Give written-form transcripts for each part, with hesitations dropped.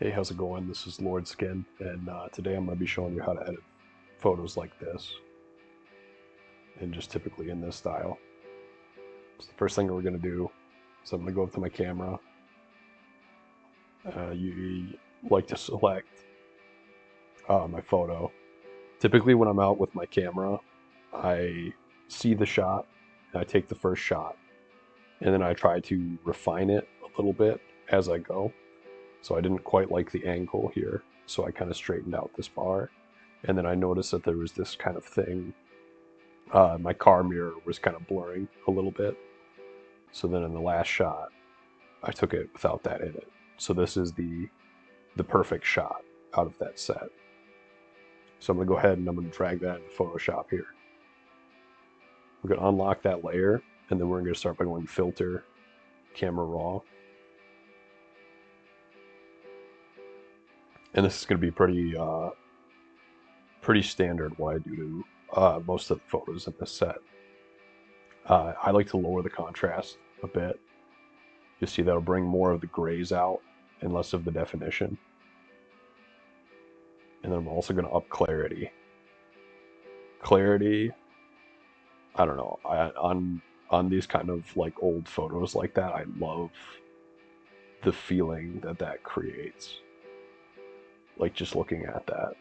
Hey, how's it going? This is Lord Skin, and today I'm going to be showing you how to edit photos like this, and just typically in this style. So the first thing we're going to do is I'm going to go up to my camera. You like to select my photo. Typically when I'm out with my camera, I see the shot, and I take the first shot, and then I try to refine it a little bit as I go. So I didn't quite like the angle here, so I kind of straightened out this bar. And then I noticed that there was this kind of thing. My car mirror was kind of blurring a little bit. So then in the last shot, I took it without that in it. So this is the perfect shot out of that set. So I'm gonna go ahead and I'm gonna drag that into Photoshop here. We're gonna unlock that layer, and then we're gonna start by going Filter, Camera Raw. And this is gonna be pretty standard what I do to most of the photos in this set. I like to lower the contrast a bit. You see that'll bring more of the grays out and less of the definition. And then I'm also going to up clarity. Clarity, I don't know. On these kind of like old photos like that, I love the feeling that that creates. Like just looking at that.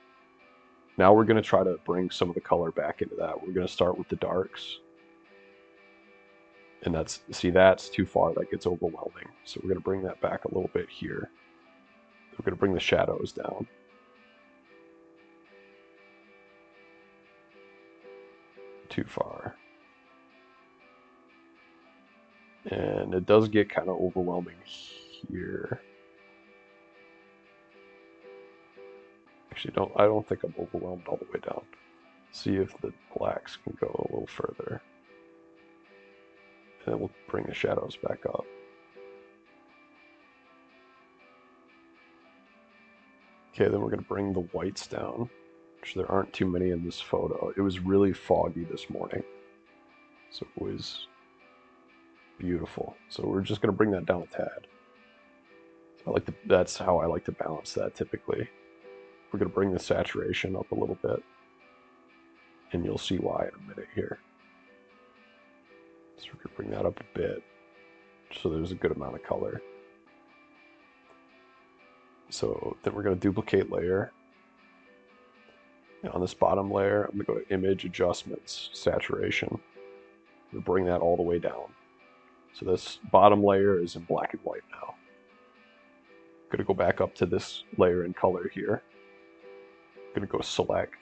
Now we're going to try to bring some of the color back into that. We're going to start with the darks. And that's too far. That gets overwhelming. So we're going to bring that back a little bit here. We're going to bring the shadows down. Too far. And it does get kind of overwhelming here. Actually, I don't think I'm overwhelmed all the way down. See if the blacks can go a little further. And then we'll bring the shadows back up. Okay, then we're going to bring the whites down, which there aren't too many in this photo. It was really foggy this morning, so it was beautiful. So we're just going to bring that down a tad. That's how I like to balance that typically. We're going to bring the saturation up a little bit, and you'll see why in a minute here. So we're going to bring that up a bit so there's a good amount of color. So then we're going to duplicate layer. And on this bottom layer, I'm going to go to Image Adjustments, Saturation. I'm going to bring that all the way down. So this bottom layer is in black and white now. I'm going to go back up to this layer in color here. I'm going to go Select,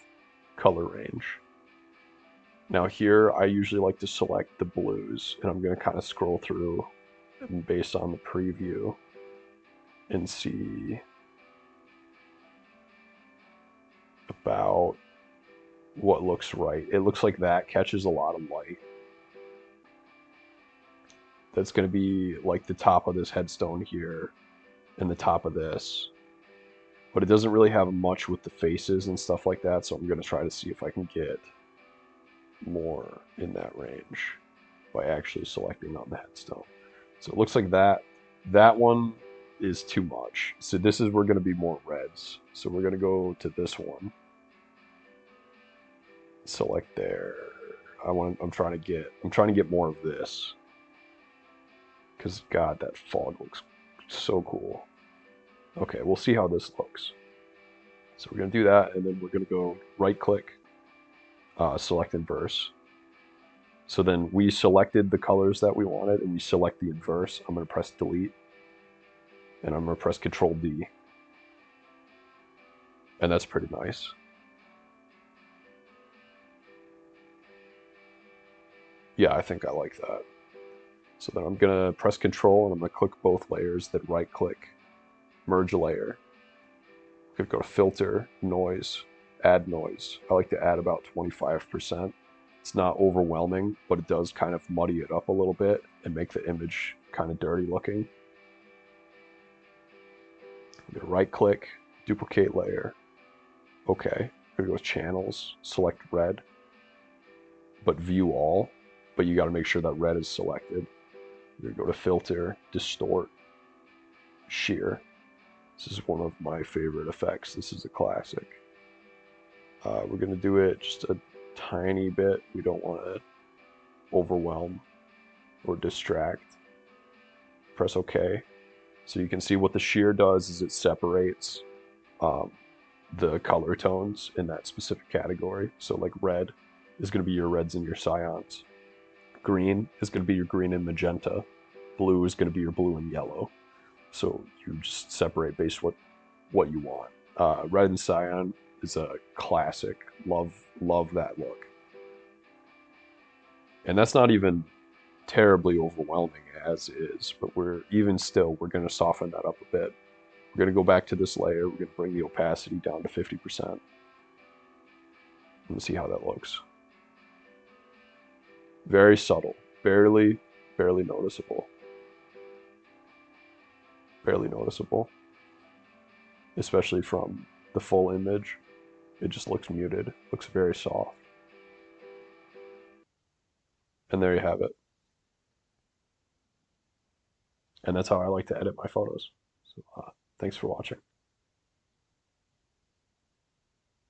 Color Range. Now here, I usually like to select the blues, and I'm going to kind of scroll through and based on the preview and see about what looks right. It looks like that catches a lot of light. That's going to be like the top of this headstone here and the top of this. But it doesn't really have much with the faces and stuff like that, so I'm going to try to see if I can get more in that range by actually selecting on the headstone. So it looks like that one is too much. So this is we're going to be more reds. So we're going to go to this one. Select there. I'm trying to get more of this. Cuz god, that fog looks so cool. Okay, we'll see how this looks. So we're going to do that, and then we're going to go right click, select inverse. So then we selected the colors that we wanted, and we select the inverse. I'm going to press delete, and I'm going to press Control D. And that's pretty nice. Yeah, I think I like that. So then I'm going to press Control, and I'm going to click both layers, then right click, merge layer. I'm going to go to Filter, Noise, Add Noise. I like to add about 25%. It's not overwhelming, but it does kind of muddy it up a little bit and make the image kind of dirty looking. I'm going to right click, duplicate layer. Okay, I'm going to go with channels, select red, but view all. But you got to make sure that red is selected. You're going to go to filter, distort, shear. This is one of my favorite effects. This is a classic. We're going to do it just a tiny bit. We don't want to overwhelm or distract. Press OK. So you can see what the shear does is it separates the color tones in that specific category. So like red is going to be your reds and your cyans. Green is going to be your green and magenta. Blue is going to be your blue and yellow. So you just separate based what you want. Red and cyan is a classic. Love that look. And that's not even terribly overwhelming as is, but we're going to soften that up a bit. We're going to go back to this layer. We're going to bring the opacity down to 50%. And see how that looks. Very subtle, barely noticeable. Barely noticeable. Especially from the full image. It just looks muted, looks very soft. And there you have it. And that's how I like to edit my photos. So thanks for watching.